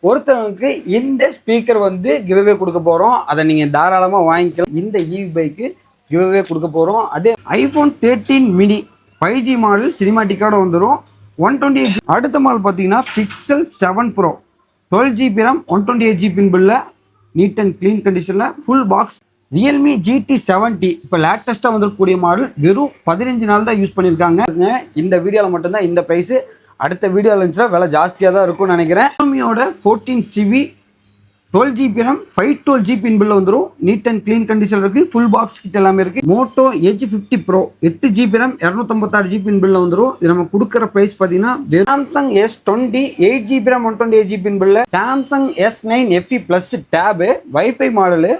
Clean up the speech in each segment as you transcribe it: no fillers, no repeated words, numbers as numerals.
ஒருத்தவங்களுக்கு இந்த ஸ்பீக்கர் வந்து கிவ்அவே கொடுக்க போகிறோம். அதை நீங்கள் தாராளமாக வாங்கிக்கலாம். இந்த ஈவி பைக்கு கிவ்அவே கொடுக்க போகிறோம். அதே ஐஃபோன் 13 மினி 5G மாடல் சினிமாட்டிக்கோட வந்துடும். 128. அடுத்த மாடல் பார்த்தீங்கன்னா Pixel 7 Pro 12GB RAM 128GB பின்பில்ல நீட் அண்ட் க்ளீன் கண்டிஷனில் ஃபுல் பாக்ஸ். ரியல்மி GT70 இப்போ லேட்டஸ்ட்டாக வந்துருக்கக்கூடிய மாடல் வெறும் 15 நாள் தான் யூஸ் பண்ணியிருக்காங்க. இந்த வீடியோவில் மட்டும்தான் இந்த ப்ரைஸு. அடுத்த வீடியோவில் இருந்துச்சுன்னா விலை ஜாஸ்தியாக தான் இருக்கும்னு நினைக்கிறேன். ரியல்மியோட 14GB 12GB RAM 512GB பின்பில்ல வந்துடும். நீட் அண்ட் க்ளீன் கண்டிஷன் இருக்குது. ஃபுல் பாக்ஸ் கிட்ட எல்லாமே இருக்குது. Moto Edge 50 Pro 8GB RAM 256GB பின்பில்ல வந்துடும். இது நம்ம கொடுக்குற ப்ரைஸ் பார்த்தீங்கன்னா Samsung S20 8GB RAM 128GB பின்பில்ல. Samsung S9 FE plus tab wifi model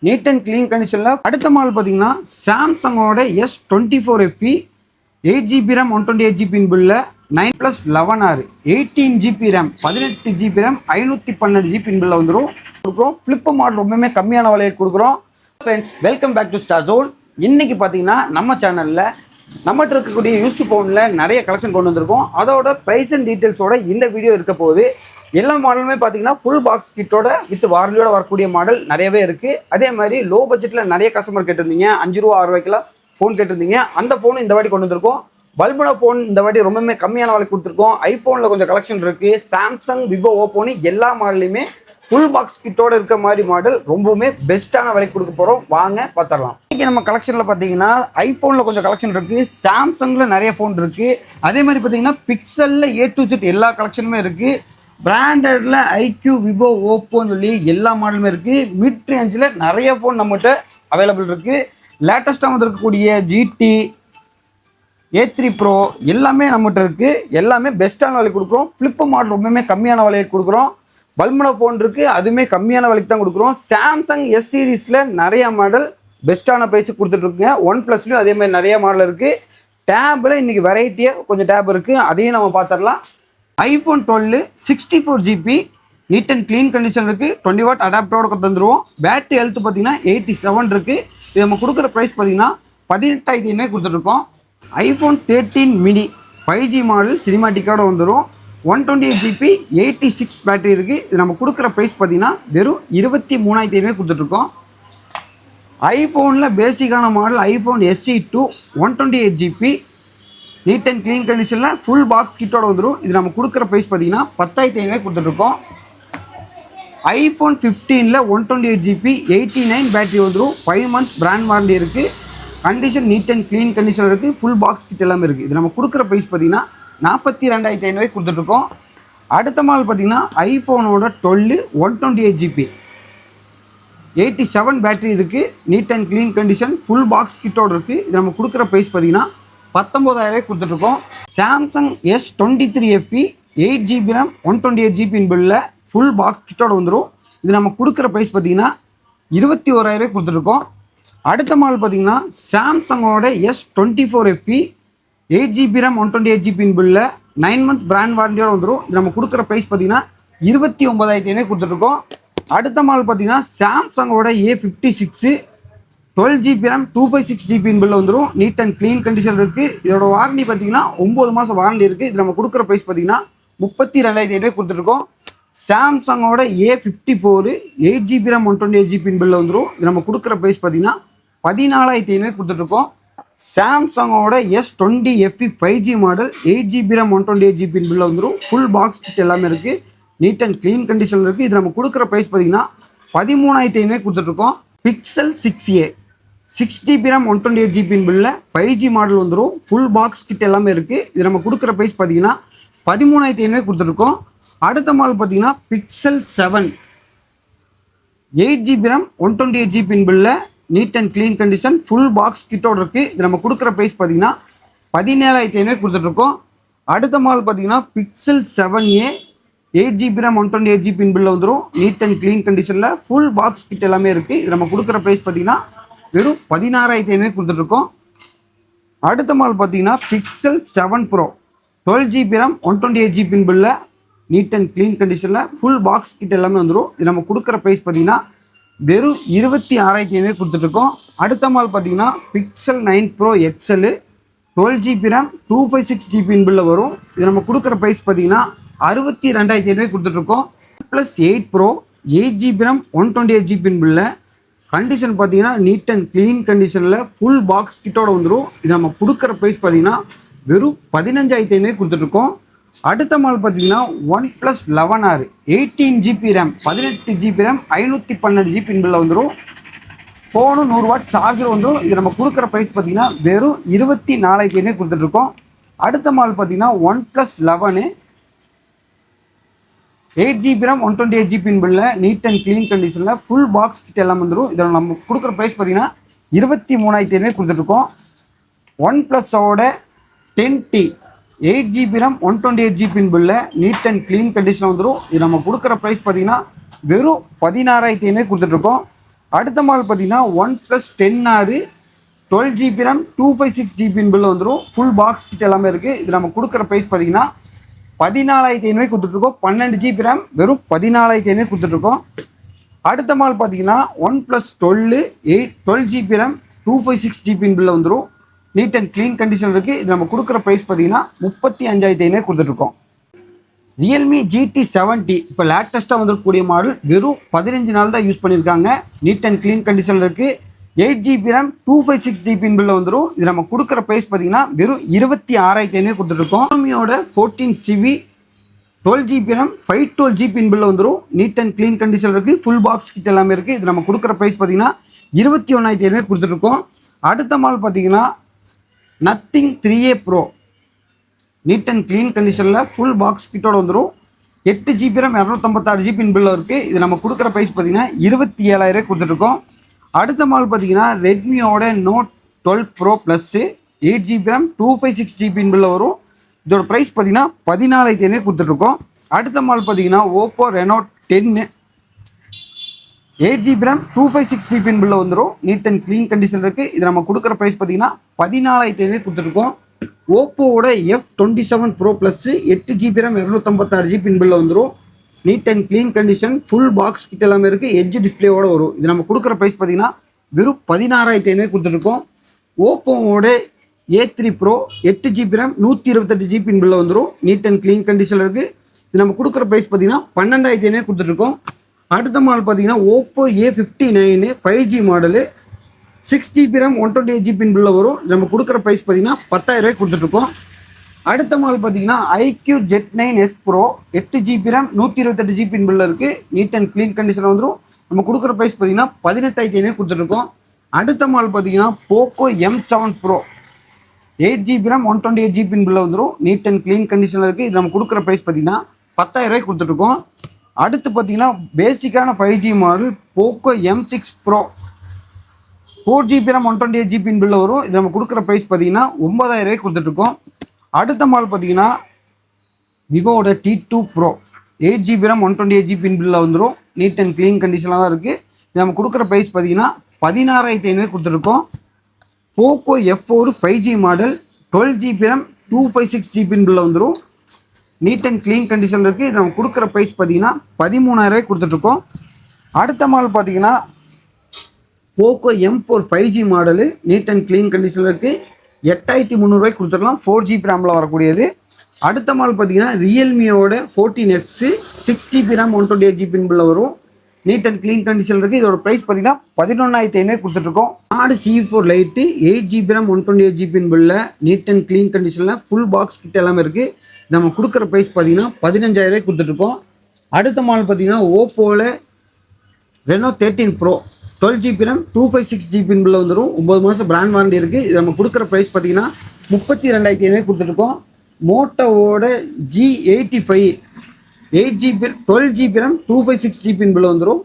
neat and clean கண்டிஷனில். அடுத்த மாடல் பார்த்தீங்கன்னா சாம்சங்கோட S24 FE 8GB RAM 128GB பின்பில்ல 9+11R 18GB RAM 18GB RAM 512GB பின்பில்ல வந்துடும். கொடுக்குறோம். ஃப்ளிப் மாடல் ரொம்பவுமே கம்மியான விலையை கொடுக்குறோம். Friends, welcome back to Star Zone. இன்னைக்கு பார்த்தீங்கன்னா நம்ம சேனலில் நம்மகிட்ட இருக்கக்கூடிய யூஸ்டு ஃபோனில் நிறைய கலெக்ஷன் கொண்டு வந்திருக்கோம். அதோட ப்ரைஸ் அண்ட் டீட்டெயில்ஸோட இந்த வீடியோ இருக்க போகுது. எல்லா மாடலுமே பார்த்தீங்கன்னா ஃபுல் பாக்ஸ் கிட்டோட வித் வாரண்டியோட வரக்கூடிய மாடல் நிறையவே இருக்குது. அதே மாதிரி லோ பட்ஜெட்டில் நிறைய கஸ்டமர் கேட்டிருந்தீங்க. 5 ரூபா 6 ரூபாய்க்குலாம் ஃபோன் கேட்டிருந்தீங்க. அந்த ஃபோன் இந்த வாட்டி கொண்டு வந்திருக்கோம். பல்புனா ஃபோன் இந்த வாட்டி ரொம்பவுமே கம்மியான விலைக்கு கொடுத்துருக்கோம். ஐஃபோனில் கொஞ்சம் கலெக்ஷன் இருக்குது. சாம்சங், விவோ, ஓப்போன்னு எல்லா மாடலையுமே ஃபுல் பாக்ஸ் கிட்டோட இருக்க மாதிரி மாடல் ரொம்பவுமே பெஸ்ட்டான விலைக்கு கொடுக்க போகிறோம். வாங்க பார்த்துடலாம். இன்றைக்கி நம்ம கலெக்ஷனில் பார்த்தீங்கன்னா ஐஃபோனில் கொஞ்சம் கலெக்ஷன் இருக்குது. சாம்சங்கில் நிறைய ஃபோன் இருக்குது. அதே மாதிரி பார்த்தீங்கன்னா பிக்சலில் A to Z எல்லா கலெக்ஷனுமே இருக்குது. பிராண்டடில் IQ, விவோ, ஓப்போன்னு சொல்லி எல்லா மாடலுமே இருக்குது. மிட் ரேஞ்சில் நிறைய ஃபோன் நம்மகிட்ட அவைலபிள் இருக்குது. லேட்டஸ்ட்டாக வந்துருக்கக்கூடிய GT A3 Pro எல்லாமே நம்மகிட்ட இருக்குது. எல்லாமே பெஸ்ட்டான விலைக்கு கொடுக்குறோம். ஃப்ளிப் மாடல் ரொம்பவுமே கம்மியான விலைக்கு கொடுக்குறோம். பல்முனா ஃபோன் இருக்குது, அதுவுமே கம்மியான விலைக்கு தான் கொடுக்குறோம். சாம்சங் S சீரீஸில் நிறைய மாடல் பெஸ்ட்டான ப்ரைஸுக்கு கொடுத்துட்ருக்குங்க. OnePlusலையும் அதே மாதிரி நிறைய மாடல் இருக்குது. டேபில் இன்றைக்கி வெரைட்டியாக கொஞ்சம் டேப் இருக்குது, அதையும் நம்ம பார்த்துடலாம். IPhone 12 64GB neat and clean condition இருக்குது. 20W அடாப்டரோட தந்துடுவோம். பேட்டரி ஹெல்த் பார்த்தீங்கன்னா 87 இருக்குது. இது நம்ம கொடுக்குற ப்ரைஸ் பார்த்தீங்கன்னா 18,000 கொடுத்துட்ருக்கோம். ஐஃபோன் 13 மினி 5G மாடல் சினிமாட்டிக்கோட வந்துடும். 128GB 86 பேட்டரி இருக்குது. இது நம்ம கொடுக்குற ப்ரைஸ் பார்த்தீங்கன்னா வெறும் 23,000 கொடுத்துட்ருக்கோம். ஐஃபோனில் பேசிக்கான model iPhone SE 2 128GB neat and clean கண்டிஷனில் ஃபுல் பாக்ஸ் கிட்டோட வந்துடும். இது நம்ம கொடுக்குற ப்ரைஸ் பார்த்தீங்கன்னா 10,000 கொடுத்துட்ருக்கோம். ஐஃபோன் 15 128GB 89 பேட்டரி வந்துடும். 5 months பிராண்ட் வாரண்டி இருக்குது. Condition neat and clean condition இருக்குது. ஃபுல் பாக்ஸ் கிட்ட எல்லாமே இருக்குது. இது நம்ம கொடுக்குற ப்ரைஸ் பார்த்தீங்கன்னா 42,500 கொடுத்துட்ருக்கோம். அடுத்த மாடல் பார்த்தீங்கன்னா ஐஃபோனோட 12 128GB 87 பேட்டரி இருக்குது. Neat and clean condition full box கிட்டோட இருக்குது. இது நம்ம கொடுக்குற ப்ரைஸ் பார்த்தீங்கன்னா 19,000 கொடுத்துட்ருக்கோம். Samsung S23 FE 8GB RAM 128GB பின்பில்ல ஃபுல் பாக்ஸ் கிட்டோட வந்துடும். இது நம்ம கொடுக்குற ப்ரைஸ் பார்த்தீங்கன்னா 21,000 கொடுத்துட்ருக்கோம். அடுத்த மாடல் பார்த்தீங்கன்னா சாம்சங்கோட S24 FE 8GB RAM 128GB பின்பில்ல 9 months பிராண்ட் வாரண்டியோட வந்துடும். இது நம்ம கொடுக்குற ப்ரைஸ் பார்த்தீங்கன்னா 29,000 கொடுத்துட்ருக்கோம். அடுத்த மாடல் பார்த்தீங்கன்னா சாம்சங்கோட A56 12GB RAM 256GB பின்பில்ல வந்துடும். நீட் அண்ட் க்ளீன் கண்டிஷன் இருக்குது. இதோட வாரண்டி பார்த்தீங்கன்னா 9 மாதம் வாரண்டி இருக்குது. இது நம்ம கொடுக்குற ப்ரைஸ் பார்த்தீங்கன்னா 32,500 கொடுத்துட்ருக்கோம். சாம்சங்கோட A54 8GB RAM 128GB பின்பில்ல வந்துடும். இது நம்ம கொடுக்குற ப்ரைஸ் பார்த்தீங்கன்னா 14,500 கொடுத்துட்ருக்கோம். சாம்சங்கோட S20 FE 5G model 8GB RAM 128GB பின்பில்ல வந்துடும். ஃபுல் பாக்ஸ் கிட் எல்லாமே இருக்குது. நீட் அண்ட் க்ளீன் கண்டிஷனில் இருக்குது. இது நம்ம கொடுக்குற ப்ரைஸ் பார்த்தீங்கன்னா 13,500 கொடுத்துட்ருக்கோம். Pixel 6A 6GB RAM 128GB பின்பில்ல 5G model வந்துடும். ஃபுல் பாக்ஸ் கிட் எல்லாமே இருக்குது. இது நம்ம கொடுக்குற ப்ரைஸ் பார்த்தீங்கன்னா 13,500 கொடுத்துட்ருக்கோம். அடுத்த மாடல் பார்த்தீங்கன்னா பிக்சல் 7 8GB RAM 128GB பின்பில்ல neat and clean condition full box கிட்டோட இருக்குது. இது நம்ம கொடுக்குற ப்ரைஸ் பார்த்தீங்கன்னா 17,500 கொடுத்துட்ருக்கோம். அடுத்த மாடல் பார்த்தீங்கன்னா pixel 7A 8GB RAM 128GB பின்பில்ல வந்துடும். நீட் அண்ட் க்ளீன் கண்டிஷனில் ஃபுல் பாக்ஸ் கிட் எல்லாமே இருக்குது. இது நம்ம கொடுக்குற ப்ரைஸ் பார்த்தீங்கன்னா வெறும் 16,500 கொடுத்துட்ருக்கோம். அடுத்த மாடல் பார்த்தீங்கன்னா Pixel 7 Pro 12GB RAM 128GB பின்பில்ல நீட் அண்ட் க்ளீன் கண்டிஷனில் ஃபுல் பாக்ஸ் கிட் எல்லாமே வந்துடும். இது நம்ம கொடுக்குற ப்ரைஸ் பார்த்தீங்கன்னா வெறும் 26,500 கொடுத்துட்ருக்கோம். அடுத்த மாடல் பார்த்தீங்கன்னா pixel 9 Pro XL 12GB RAM 256GB பின்பில்ல வரும். இது நம்ம கொடுக்குற ப்ரைஸ் பார்த்தீங்கன்னா 62,500 கொடுத்துட்ருக்கோம். Plus 8 bro 8GB RAM 128GB பில்ல கண்டிஷன் பார்த்தீங்கன்னா நீட் அண்ட் க்ளீன் கண்டிஷனில் ஃபுல் பாக்ஸ் கிட்டோட வந்துடும். இது நம்ம கொடுக்குற ப்ரைஸ் பார்த்தீங்கன்னா வெறும் 15,500 கொடுத்துட்ருக்கோம். அடுத்த மாடல் பார்த்தீங்கன்னா OnePlus 11R 18GB RAM 18GB RAM 512GB பில்ல வந்துடும். ஃபோனு 100 வாட் சார்ஜர் வந்துடும். இது நம்ம கொடுக்குற ப்ரைஸ் பார்த்தீங்கன்னா வெறும் 24,500 கொடுத்துட்ருக்கோம். அடுத்த மாடல் பார்த்தீங்கன்னா OnePlus 11 8GB RAM 128GB பில்ல நீட் அண்ட் க்ளீன் கண்டிஷனில் ஃபுல் பாக்ஸ் கிட்ட எல்லாம் வந்துடும். இதில் நம்ம கொடுக்குற ப்ரைஸ் பார்த்தீங்கன்னா 23,500 கொடுத்துட்ருக்கோம். OnePlusஓட 10T 8GB RAM 128GB பில்ல நீட் அண்ட் க்ளீன் கண்டிஷனில் வந்துடும். இது நம்ம கொடுக்குற ப்ரைஸ் பார்த்தீங்கன்னா வெறும் 16,500 கொடுத்துட்ருக்கோம். அடுத்த மாடல் பார்த்தீங்கன்னா OnePlus 10R 12GB RAM 256GB பில்ல வந்துடும். ஃபுல் பாக்ஸ் கிட்ட எல்லாமே இருக்குது. இது நம்ம கொடுக்குற ப்ரைஸ் பார்த்தீங்கன்னா 14,500 கொடுத்துட்ருக்கோம். 12GB RAM வெறும் 14,500 கொடுத்துட்ருக்கோம். அடுத்த மாடல் பார்த்தீங்கன்னா OnePlus 12GB RAM 256GB பில்ல வந்துடும். நீட் அண்ட் க்ளீன் கண்டிஷன் இருக்குது. இது நம்ம கொடுக்குற ப்ரைஸ் பார்த்தீங்கன்னா 35,500 கொடுத்துட்ருக்கோம். Realme GT70 இப்போ லேட்டஸ்ட்டாக வந்துருக்கக்கூடிய மாடல் வெறும் 15 நாள் தான் யூஸ் பண்ணியிருக்காங்க. நீட் அண்ட் க்ளீன் கண்டிஷனில் இருக்குது. 8GB RAM 256GB பில்ல வந்துடும். இது நம்ம கொடுக்குற ப்ரைஸ் பார்த்தீங்கன்னா வெறும் 26,500 கொடுத்துட்ருக்கோம். Realmeயோட 14CV 12GB RAM 512GB பில்ல வந்துடும். நீட் அண்ட் க்ளீன் கண்டிஷனில் இருக்குது. ஃபுல் பாக்ஸ் கிட்ட எல்லாமே இருக்குது. இது நம்ம கொடுக்குற ப்ரைஸ் பார்த்தீங்கன்னா 21,500 கொடுத்துட்ருக்கோம். அடுத்த மாடல் பார்த்தீங்கன்னா Nothing 3A Pro neat and clean கண்டிஷனில் ஃபுல் பாக்ஸ் கிட்டோட வந்துடும். 8GB RAM 256GB பில்ல இருக்குது. இது நம்ம கொடுக்குற ப்ரைஸ் பார்த்தீங்கன்னா 27,000 கொடுத்துட்ருக்கோம். அடுத்த மாடல் பார்த்தீங்கன்னா ரெட்மியோட Note 12 Pro Plus 8GB RAM 256GB பில்ல வரும். இதோட ப்ரைஸ் பார்த்தீங்கன்னா 14,500 கொடுத்துட்ருக்கோம். அடுத்த மாடல் பார்த்தீங்கன்னா Oppo Reno 10 8GB RAM 256GB பில்ல வந்துடும். நீட் அண்ட் க்ளீன் கண்டிஷன் இருக்குது. இது நம்ம கொடுக்குற ப்ரைஸ் பார்த்தீங்கன்னா 14,500 கொடுத்துட்ருக்கோம். ஓப்போவோட F27 Pro Plus 8GB RAM 256GB பில்ல வந்துடும். Neat and clean condition full box கிட்ட எல்லாமே இருக்குது. எட்ஜ் டிஸ்பிளேவோட வரும். இது நம்ம கொடுக்குற ப்ரைஸ் பார்த்தீங்கன்னா வெறும் 16,500 கொடுத்துட்ருக்கோம். ஓப்போவோட A3 Pro 8GB RAM 128GB பில்ல வந்துடும். நீட் அண்ட் க்ளீன் கண்டிஷனில் இருக்குது. இது நம்ம கொடுக்குற ப்ரைஸ் பார்த்தீங்கன்னா 12,500 கொடுத்துட்ருக்கோம். அடுத்த மாடல் பார்த்தீங்கன்னா Oppo A59 5G model 6GB RAM 128GB பில்ல வரும். நம்ம கொடுக்குற ப்ரைஸ் பார்த்தீங்கன்னா 10,000 கொடுத்துட்ருக்கோம். அடுத்த மாடல் பார்த்தீங்கன்னா iQ Z9S Pro 8GB RAM 128GB பில்ல இருக்குது. நீட் அண்ட் க்ளீன் கண்டிஷனில் வந்துடும். நம்ம கொடுக்குற ப்ரைஸ் பார்த்தீங்கன்னா 18,500 கொடுத்துட்ருக்கோம். அடுத்த மாடல் பார்த்தீங்கன்னா Poco M7 Pro 8GB RAM 128GB பில்ல வந்துடும். நீட் அண்ட் க்ளீன் கண்டிஷனில் இருக்குது. இது நம்ம கொடுக்குற ப்ரைஸ் பார்த்தீங்கன்னா 10,000 கொடுத்துட்ருக்கோம். அடுத்து பார்த்தீங்கன்னா பேசிக்கான 5G model Poco M6 Pro 4GB RAM 128GB பில்ல வரும். இது நம்ம கொடுக்குற ப்ரைஸ் பார்த்தீங்கன்னா 9,000 கொடுத்துட்ருக்கோம். அடுத்த மாடல் பார்த்தீங்கன்னா விவோட T2 Pro 8GB RAM 128GB பில்ல வந்துடும். நீட் அண்ட் க்ளீன் கண்டிஷனில் தான் இருக்குது. இது நம்ம கொடுக்குற ப்ரைஸ் பார்த்தீங்கன்னா 16,500 கொடுத்துட்ருக்கோம். Poco F4 5G model 12GB RAM 256GB பில்ல வந்துடும். நீட் அண்ட் க்ளீன் கண்டிஷனில் இருக்குது. இது நம்ம கொடுக்குற ப்ரைஸ் பார்த்தீங்கன்னா 13,000 கொடுத்துட்ருக்கோம். அடுத்த மாடல் பார்த்தீங்கன்னா Poco M4 5G model neat and clean கண்டிஷனில் இருக்குது. 8,300 கொடுத்துடலாம். 4GB ரேமில் வரக்கூடியது. அடுத்த மாடல் பார்த்தீங்கன்னா ரியல்மியோட 14X 6GB RAM 128GB பில்ல வரும். நீட் அண்ட் க்ளீன் கண்டிஷனில் இருக்குது. இதோட ப்ரைஸ் பார்த்தீங்கன்னா 11,500 கொடுத்துட்ருக்கோம். நாடு C4 light 8GB RAM 128GB பில்ல நீட் அண்ட் க்ளீன் கண்டிஷனில் ஃபுல் பாக்ஸ் கிட்ட எல்லாமே இருக்குது. நம்ம கொடுக்குற ப்ரைஸ் பார்த்தீங்கன்னா 15,000 கொடுத்துட்ருக்கோம். அடுத்த மாடல் பார்த்தீங்கன்னா ஓப்போவில் Reno 13 Pro 12GB RAM 256GB பில்ல வந்துடும். 9 மாதம் பிராண்ட் வாரண்டி இருக்குது. இது நம்ம கொடுக்குற ப்ரைஸ் பார்த்தீங்கன்னா 32,500 கொடுத்துட்ருக்கோம். மோட்டோவோட G85 8GB 12GB RAM 256GB பில்ல வந்துடும்.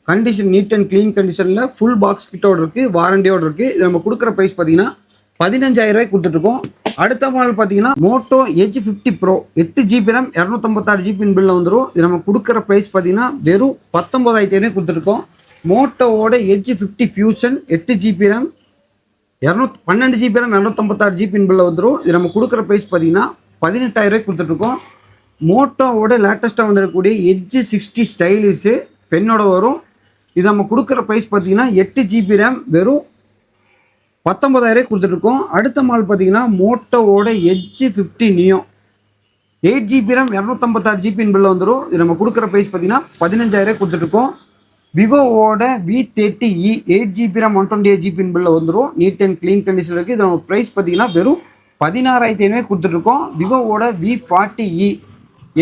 கண்டிஷன் நீட் அண்ட் க்ளீன் கண்டிஷனில் ஃபுல் பாக்ஸ் கிட்டோட இருக்குது. வாரண்டியோடு இருக்குது. இது நம்ம கொடுக்குற ப்ரைஸ் பார்த்தீங்கன்னா 15,000 கொடுத்துட்ருக்கோம். அடுத்த மாடல் பார்த்தீங்கன்னா Moto Edge 50 Pro 8GB RAM 256GB பில்ல வந்துடும். இது நம்ம கொடுக்குற ப்ரைஸ் பார்த்தீங்கன்னா வெறும் 19,500 கொடுத்துட்ருக்கோம். மோட்டோவோட Edge 50 Fusion 8GB RAM 12GB RAM 256GB பில்ல வந்துடும். இது நம்ம கொடுக்குற ப்ரைஸ் பார்த்தீங்கன்னா 18,000 கொடுத்துட்ருக்கோம். மோட்டோவோட லேட்டஸ்ட்டாக வந்துடக்கூடிய Edge 60 ஸ்டைலிஷு பெண்ணோட வரும். இது நம்ம கொடுக்குற ப்ரைஸ் பார்த்தீங்கன்னா 8GB RAM வெறும் 19,000 கொடுத்துட்ருக்கோம். அடுத்த மாடல் பார்த்தீங்கன்னா மோட்டோவோட Edge 50 Neo 8 GB RAM 256 GB பில்ல வந்துடும். இது நம்ம கொடுக்குற ப்ரைஸ் பார்த்தீங்கன்னா 15,000 கொடுத்துட்ருக்கோம். விவோவோட V30e 8 GB RAM 128 GB பில்ல வந்துடும். நீட் அண்ட் க்ளீன் கண்டிஷன் இருக்குது. இதோட ப்ரைஸ் பார்த்தீங்கன்னா வெறும் 16,500 கொடுத்துட்ருக்கோம். விவோவோட V40e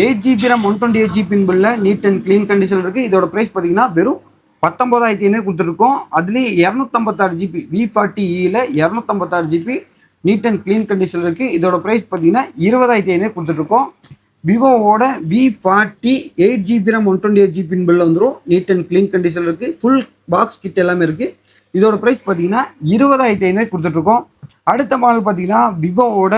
8 GB RAM 128 GB பில்ல நீட் அண்ட் க்ளீன் கண்டிஷன் இருக்குது. இதோட ப்ரைஸ் பார்த்தீங்கன்னா வெறும் 19,500 கொடுத்துட்ருக்கோம். அதுலேயும் 256 GB V40eல 256 GB neat and clean condition இருக்குது. இதோட ப்ரைஸ் பார்த்தீங்கன்னா 20,500 கொடுத்துட்ருக்கோம். விவோவோட V40 8 GB RAM 128 GB பில்ல வந்துடும். நீட் அண்ட் க்ளீன் கண்டிஷன் இருக்குது. ஃபுல் பாக்ஸ் கிட் எல்லாமே இருக்குது. இதோட ப்ரைஸ் பார்த்தீங்கன்னா 20,500 கொடுத்துட்ருக்கோம். அடுத்த மாடல் பார்த்தீங்கன்னா விவோவோட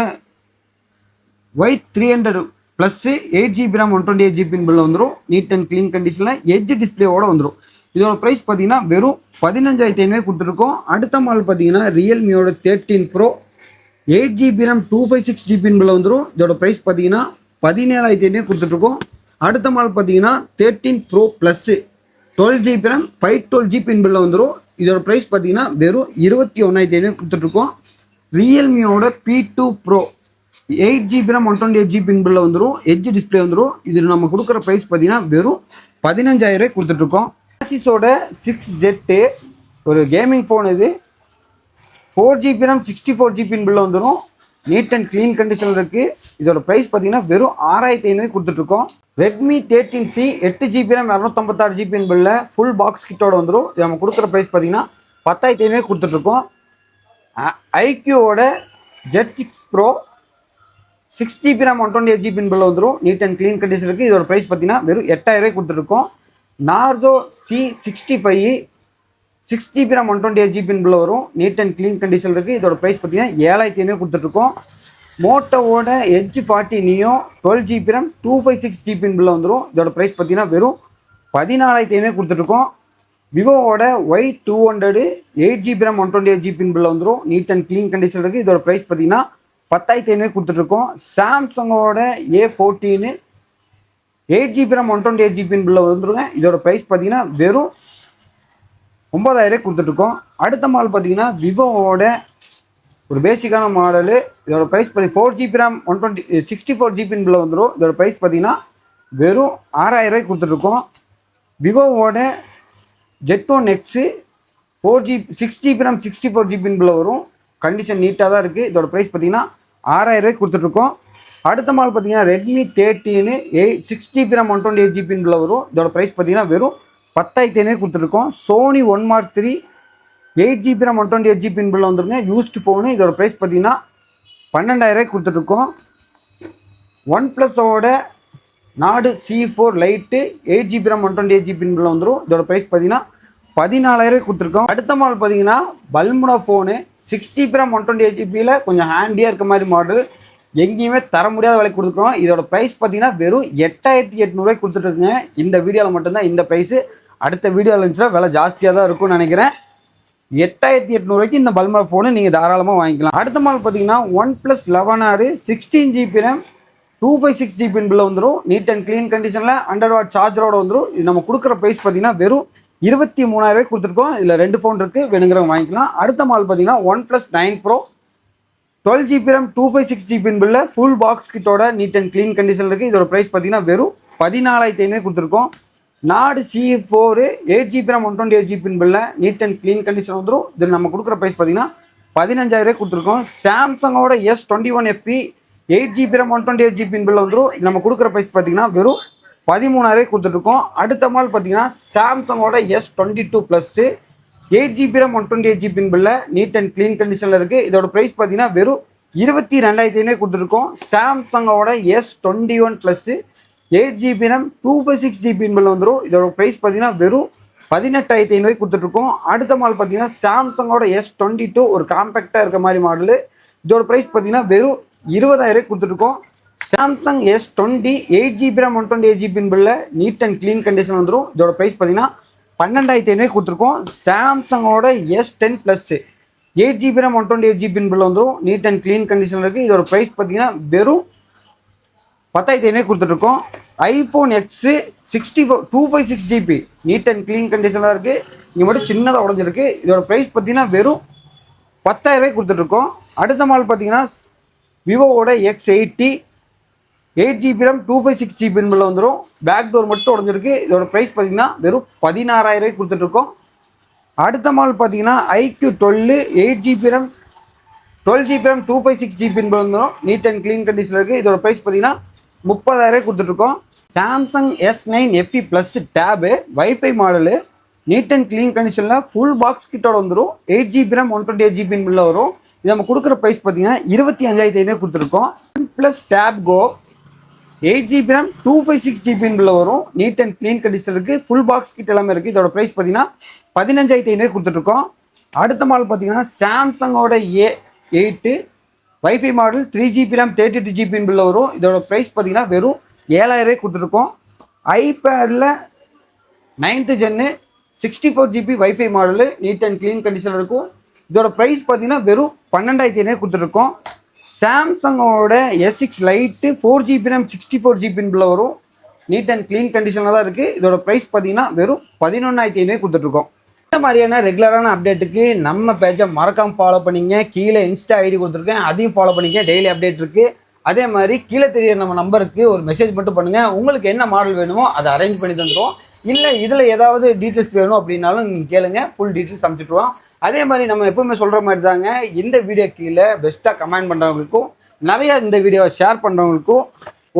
Y300 plus 8 GB RAM 128 GB பில்ல வந்துடும். நீட் அண்ட் க்ளீன் கண்டிஷனில் எட்ஜ் டிஸ்பிளேவோட வந்துடும். இதோட ப்ரைஸ் பார்த்தீங்கன்னா வெறும் 15,500 கொடுத்துருக்கோம். அடுத்த மாடல் பார்த்தீங்கன்னா ரியல்மியோட 13 Pro 8 GB RAM 256 GB பில்ல வந்துடும். இதோட ப்ரைஸ் பார்த்தீங்கன்னா 17,500 கொடுத்துட்ருக்கோம். அடுத்த மாடல் பார்த்தீங்கன்னா 13 Pro Plus 12 GB RAM 512 GB பில்ல வந்துடும். இதோட ப்ரைஸ் பார்த்தீங்கன்னா வெறும் 21,500 கொடுத்துட்ருக்கோம். ரியல்மியோட P2 Pro 8 GB RAM 128 GB பில்ல வந்துடும். எட்ஜ் டிஸ்பிளே வந்துடும். இதில் நம்ம கொடுக்குற ப்ரைஸ் பார்த்தீங்கன்னா வெறும் 15,000 கொடுத்துட்ருக்கோம். ஆசிஸோட 6Z ஒரு கேமிங் ஃபோன். இது 4 GB RAM 64 GB பில்ல வந்துடும். நீட் அண்ட் க்ளீன் கண்டிஷனில் இருக்குது. இதோட ப்ரைஸ் பார்த்தீங்கன்னா வெறும் 6,500 கொடுத்துட்ருக்கோம். Redmi 13C 8 GB RAM 256 GB பில்ல ஃபுல் பாக்ஸ் கிட்டோட வந்துடும். இது நம்ம கொடுக்குற ப்ரைஸ் பார்த்தீங்கன்னா 10,500 கொடுத்துட்ருக்கோம். ஐக்யூவோட Z6 Pro 6 GB RAM 128 GB பில்ல வந்துடும். நீட் அண்ட் க்ளீன் கண்டிஷன் இருக்குது. இதோட ப்ரைஸ் பார்த்தீங்கன்னா வெறும் 8,000 கொடுத்துட்ருக்கோம். Narzo C65 6 GB RAM 128 GB பில்ல வரும். நீட் அண்ட் க்ளீன் கண்டிஷன் இருக்குது. இதோட ப்ரைஸ் பார்த்தீங்கன்னா 7,500 கொடுத்துட்ருக்கோம். மோட்டோவோட edge 40 neo 12 GB RAM 256 GB பில்ல வந்துடும். இதோட ப்ரைஸ் பார்த்தீங்கன்னா வெறும் 14,500 கொடுத்துட்ருக்கோம். விவோவோட Y200 8 GB RAM 128 GB பில்ல வந்துடும். நீட் அண்ட் க்ளீன் கண்டிஷன் இருக்குது. இதோட ப்ரைஸ் பார்த்தீங்கன்னா 10,500 கொடுத்துட்ருக்கோம். சாம்சங்கோட A14 8 GB RAM 128 GB பில்ல வந்துருங்க. இதோட ப்ரைஸ் பார்த்தீங்கன்னா வெறும் 9,000 கொடுத்துட்ருக்கோம். அடுத்த மாடல் பார்த்தீங்கன்னா விவோவோட ஒரு பேசிக்கான மாடலு. இதோட ப்ரைஸ் 4 GB RAM 64 GB பில்ல வந்துடும். இதோட ப்ரைஸ் பார்த்தீங்கன்னா வெறும் 6,000 கொடுத்துட்ருக்கோம். விவோவோட Z1X 6 GB RAM 64 GB பில்ல வரும். கண்டிஷன் நீட்டாக தான் இருக்குது. இதோட ப்ரைஸ் பார்த்தீங்கன்னா 6,000 கொடுத்துட்ருக்கோம். அடுத்த மாடல் பார்த்தீங்கன்னா ரெட்மி 13 6 GB RAM 128 GB பில்ல வரும். இதோட ப்ரைஸ் பார்த்தீங்கன்னா வெறும் 10,500 கொடுத்துருக்கோம். Sony 1 Mark 3 8 GB RAM 128 GB பில்ல வந்துருங்க. Used phone. இதோட ப்ரைஸ் பார்த்தீங்கன்னா 12,000 கொடுத்துட்ருக்கோம். ஒன் ப்ளஸோட நாடு C4 light 8 GB RAM 128 GB பில்ல வந்துடும். இதோட ப்ரைஸ் பார்த்தீங்கன்னா 14,000 கொடுத்துருக்கோம். அடுத்த மாடல் பார்த்தீங்கன்னா பல்முனா ஃபோனு 6 GB RAM 128 GBயில் கொஞ்சம் ஹேண்டியாக இருக்க மாதிரி மாடல். எங்கேயுமே தர முடியாத விலைக்கு கொடுத்துருக்கோம். இதோட ப்ரைஸ் பார்த்தீங்கன்னா வெறும் 8,800 கொடுத்துட்ருக்குங்க. இந்த வீடியோவில் மட்டும்தான் இந்த ப்ரைஸு. அடுத்த வீடியோவில் இருந்துச்சுன்னா விலை ஜாஸ்தியாக தான் இருக்கும்னு நினைக்கிறேன். 8,800 இந்த பல்முனா ஃபோனு நீங்கள் தாராளமாக வாங்கிக்கலாம். அடுத்த மாடல் பார்த்தீங்கன்னா OnePlus 11R 16 GB RAM 256 GB பில்ல வந்துடும். நீட் அண்ட் க்ளீன் கண்டிஷனில் 100 வாட் சார்ஜரோட வந்துடும். இது நம்ம கொடுக்குற ப்ரைஸ் பார்த்தீங்கன்னா வெறும் 23,000 கொடுத்துருக்கோம். இதில் 2 ஃபோன் இருக்குது, வேணுங்கிறவங்க வாங்கிக்கலாம். அடுத்த மாடல் பார்த்தீங்கன்னா OnePlus 9 Pro 12 GB RAM 256 GB பில்ல ஃபுல் பாக்ஸ் கிட்டோட நீட் அண்ட் க்ளீன் கண்டிஷன் இருக்குது. இதோட ப்ரைஸ் பார்த்தீங்கன்னா வெறும் 14,500 கொடுத்துருக்கோம். நாடு C4 8 GB RAM 128 GB பில்ல நீட் அண்ட் க்ளீன் கண்டிஷன் வந்துடும். இது நம்ம கொடுக்குற ப்ரைஸ் பார்த்தீங்கன்னா 15,000 கொடுத்துருக்கோம். சாம்சங்கோட S21 FE 8 GB RAM 128 GB பில்ல வந்துடும். இது நம்ம கொடுக்குற ப்ரைஸ் பார்த்தீங்கன்னா வெறும் 13,000 கொடுத்துட்ருக்கோம். அடுத்த மாடல் பார்த்தீங்கன்னா சாம்சங்கோட S22 Plus 8 GB RAM 128 GB பில்ல நீட் அண்ட் க்ளீன் கண்டிஷனில் இருக்குது. இதோட ப்ரைஸ் பார்த்தீங்கன்னா வெறும் 22,500 கொடுத்துருக்கோம். சாம்சங்கோட S21 Plus 8 GB RAM 256 GB பில்ல வந்துடும். இதோட ப்ரைஸ் பார்த்தீங்கன்னா வெறும் 18,500 கொடுத்துட்ருக்கோம். அடுத்த மாடல் பார்த்தீங்கன்னா சாம்சங்கோட S22 ஒரு காம்பேக்டாக இருக்க மாதிரி மாடலு. இதோட ப்ரைஸ் பார்த்தீங்கன்னா வெறும் 20,000 கொடுத்துட்ருக்கோம். Samsung S20 8 GB RAM 128 GB பில்ல நீட் அண்ட் க்ளீன் கண்டிஷன் வந்துடும். இதோட ப்ரைஸ் பார்த்தீங்கன்னா 12,500 கொடுத்துருக்கோம். சாம்சங்கோட S10 Plus 8 GB RAM 128 GB பில்ல வந்துடும். நீட் அண்ட் க்ளீன் கண்டிஷன் இருக்குது. இதோட ப்ரைஸ் பார்த்தீங்கன்னா வெறும் 10,500 கொடுத்துட்ருக்கோம். iPhone X 256 GB neat and clean கண்டிஷனாக இருக்குது. இங்கே மட்டும் சின்னதாக உடஞ்சிருக்கு. இதோட ப்ரைஸ் பார்த்தீங்கன்னா வெறும் 10,000 கொடுத்துட்ருக்கோம். அடுத்த மாடல் பார்த்தீங்கன்னா விவோவோட X80 8 GB RAM 256 GB வந்துடும். பேக் டோர் மட்டும் உடஞ்சிருக்கு. இதோட ப்ரைஸ் பார்த்தீங்கன்னா வெறும் 16,000 கொடுத்துட்ருக்கோம். அடுத்த மாடல் பார்த்தீங்கன்னா iQOO 8 GB RAM 12 GB RAM 256 GB வந்துடும். நீட் அண்ட் க்ளீன் கண்டிஷனில் இருக்குது. இதோட ப்ரைஸ் பார்த்தீங்கன்னா 30,000 கொடுத்துட்ருக்கோம். Samsung S9 FE Plus tab wifi model neat and clean கண்டிஷனில் ஃபுல் பாக்ஸ் கிட்டோட வந்துடும். 8 GB RAM 128 GB வரும். இது நம்ம கொடுக்குற ப்ரைஸ் பார்த்தீங்கன்னா 25,500 கொடுத்துருக்கோம். ப்ளஸ் டேப் கோ 8 GB RAM 256 GB வரும். நீட் அண்ட் க்ளீன் கண்டிஷன் இருக்குது. ஃபுல் பாக்ஸ் கிட் எல்லாமே இருக்குது. இதோட ப்ரைஸ் பார்த்தீங்கன்னா 15,500 கொடுத்துட்ருக்கோம். அடுத்த மாடல் பார்த்தீங்கன்னா சாம்சங்கோட A8 wifi model 3 GB RAM 32 GB வரும். இதோட ப்ரைஸ் பார்த்தீங்கன்னா வெறும் 7,000 கொடுத்துருக்கோம். ஐபேடில் 9th Gen 64 GB wifi model neat and clean கண்டிஷனில் இருக்கும். இதோட ப்ரைஸ் பார்த்தீங்கன்னா வெறும் 12,500 கொடுத்துருக்கோம். சாம்சங்கோட S6 lite 4 GB RAM 64 GB வரும். நீட் அண்ட் க்ளீன் கண்டிஷனில் தான் இருக்குது. இதோட ப்ரைஸ் பார்த்தீங்கன்னா வெறும் 11,500 கொடுத்துட்ருக்கோம். இந்த மாதிரியான ரெகுலரான அப்டேட்டுக்கு நம்ம பேஜை மறக்காமல் ஃபாலோ பண்ணிங்க. கீழே இன்ஸ்டா ஐடி கொடுத்துருக்கேன், அதையும் ஃபாலோ பண்ணிக்க. டெய்லி அப்டேட் இருக்குது. அதே மாதிரி கீழே தெரிய நம்ம நம்பருக்கு ஒரு மெசேஜ் மட்டும் பண்ணுங்கள். உங்களுக்கு என்ன மாடல் வேணுமோ அதை அரேஞ்ச் பண்ணி தந்துடுவோம். இல்லை இதில் ஏதாவது டீட்டெயில்ஸ் வேணும் அப்படின்னாலும் நீங்கள் கேளுங்க, ஃபுல் டீட்டெயில்ஸ் அனுப்பிச்சிட்ருவோம். அதே மாதிரி நம்ம எப்பவுமே சொல்கிற மாதிரி தாங்க, இந்த வீடியோ கீழே பெஸ்ட்டாக கமெண்ட் பண்ணுறவங்களுக்கும் நிறையா இந்த வீடியோவை ஷேர் பண்ணுறவங்களுக்கும்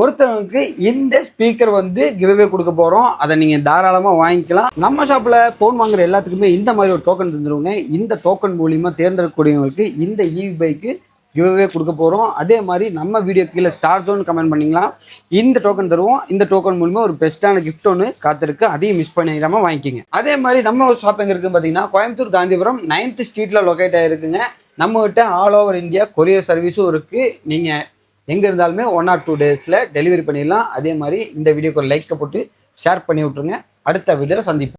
ஒருத்தவங்களுக்கு இந்த ஸ்பீக்கர் வந்து கிவ்அவே கொடுக்க போகிறோம். அதை நீங்கள் தாராளமாக வாங்கிக்கலாம். நம்ம ஷாப்பில் ஃபோன் வாங்குற எல்லாத்துக்குமே இந்த மாதிரி ஒரு டோக்கன் தந்துடுவோங்க. இந்த டோக்கன் மூலிமா தேர்ந்தெடுக்கக்கூடியவங்களுக்கு இந்த ஈவி பைக்கு கிவ்அவே கொடுக்க போகிறோம். அதே மாதிரி நம்ம வீடியோ கீழே ஸ்டார் ஜோன் கமெண்ட் பண்ணிங்களா இந்த டோக்கன் தருவோம். இந்த டோக்கன் மூலமா ஒரு பெஸ்ட்டான கிஃப்ட் ஒன்று காத்திருக்கு. அதையும் மிஸ் பண்ணிடாமல் வாங்கிக்கிங்க. அதே மாதிரி நம்ம ஷாப் எங்கே இருக்குது பார்த்தீங்கன்னா கோயம்புத்தூர் காந்திபுரம் 9th ஸ்ட்ரீட்டில் லொக்கேட் ஆகிருக்குங்க. நம்மகிட்ட ஆல் ஓவர் இந்தியா கொரியர் சர்வீஸும் இருக்குது. நீங்கள் எங்கே இருந்தாலுமே 1 or 2 days டெலிவரி பண்ணிடலாம். அதே மாதிரி இந்த வீடியோக்கு ஒரு லைக்கை போட்டு ஷேர் பண்ணி விட்ருங்க. அடுத்த வீடியோவில் சந்திப்போம்.